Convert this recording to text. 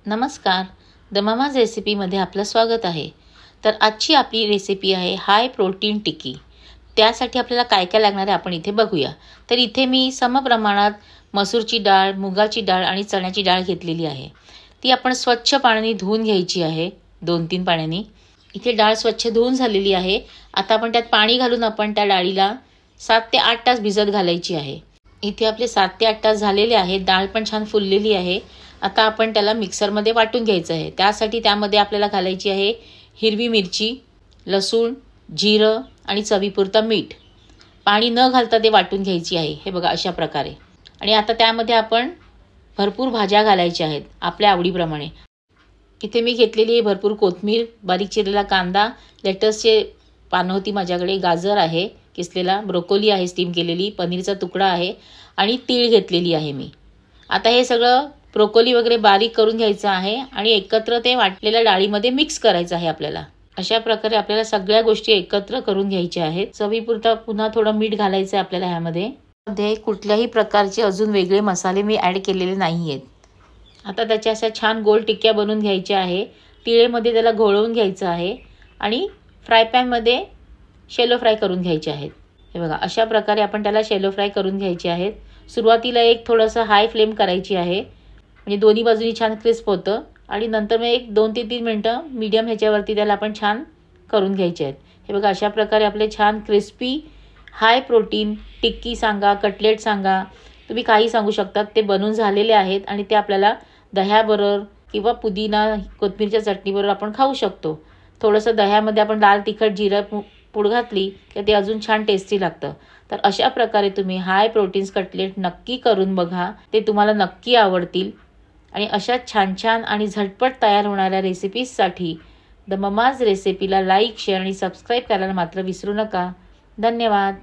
नमस्कार. The mama's रेसिपीमध्ये आपलं स्वागत आहे. तर आजची आपली रेसिपी आहे हाय प्रोटीन टिक्की. त्यासाठी आपल्याला काय काय लागणार आहे आपण इथे बघूया. तर इथे मी समप्रमाणात मसूरची डाळ, मुगाची डाळ आणि चण्याची डाळ घेतलेली आहे. ती आपण स्वच्छ पाण्याने धुवून घ्यायची आहे, 2-3 पाण्याने. इथे डाळ स्वच्छ धुवून झालेली आहे. आता आपण त्यात पाणी घालून आपण त्या डाळीला 7 ते 8 तास भिजत घालायची आहे. इथे आपले 7 ते 8 तास झालेले आहेत. डाळ पण छान फुललेली आहे. आता आपण त्याला मिक्सरमध्ये वाटून घ्यायचं आहे. त्यासाठी त्यामध्ये आपल्याला घालायची आहे हिरवी मिरची, लसूण, जिरं आणि चवीपुरता मीठ. पाणी न घालता ते वाटून घ्यायची आहे. हे बघा अशा प्रकारे. आणि आता त्यामध्ये आपण भरपूर भाज्या घालायच्या आहेत आपल्या आवडीप्रमाणे. इथे मी घेतलेली आहे भरपूर कोथिंबीर, बारीक चिरलेला कांदा, लेटसचे पानं होती माझ्याकडे, गाजर आहे किसलेला, ब्रोकोली आहे स्टीम केलेली, पनीरचा तुकडा आहे आणि तीळ घेतलेली आहे मी. आता हे सगळं ब्रोकोली वगैरे बारीक करून घ्यायचं आहे आणि एकत्र ते वाटलेल्या डाळीमध्ये मिक्स करायचं आहे आपल्याला. अशा प्रकारे आपल्याला सगळ्या गोष्टी एकत्र करून घ्यायच्या आहेत. चवीपुरता पुन्हा थोडं मीठ घालायचं आहे आपल्याला ह्यामध्ये. कुठल्याही प्रकारचे अजून वेगळे मसाले मी ॲड केलेले नाही आहेत. आता त्याच्या अशा छान गोल टिक्क्या बनवून घ्यायच्या आहे. तिळेमध्ये त्याला घोळवून घ्यायचं आहे आणि फ्राय पॅनमध्ये शॅलो फ्राय करून घ्यायचे आहेत. हे बघा अशा प्रकारे आपण त्याला शॅलो फ्राय करून घ्यायचे आहेत. सुरुवातीला एक थोडंसं हाय फ्लेम करायची आहे, म्हणजे दोन्ही बाजूनी छान क्रिस्प होतं. आणि नंतर मग एक 2 ते 3 मिनटं मीडियम ह्याच्यावरती त्याला आपण छान करून घ्यायचे आहेत. हे बघा अशा प्रकारे आपले छान क्रिस्पी हाय प्रोटीन टिक्की सांगा, कटलेट सांगा, तुम्ही काही सांगू शकतात, ते बनून झालेले आहेत. आणि ते आपल्याला दह्याबरोबर किंवा पुदिना कोथिंबीरच्या चटणीबरोबर आपण खाऊ शकतो. थोडंसं दह्यामध्ये आपण लाल तिखट जिरं पूड घातली तर ते अजून छान टेस्टी लागतं. तर अशा प्रकारे तुम्ही हाय प्रोटीन्स कटलेट नक्की करून बघा, ते तुम्हाला नक्की आवडतील. आणि अशा छान छान आणि झटपट तयार होणाऱ्या रेसिपीजसाठी द ममाज रेसिपीला लाईक, शेअर आणि सबस्क्राईब करायला मात्र विसरू नका. धन्यवाद.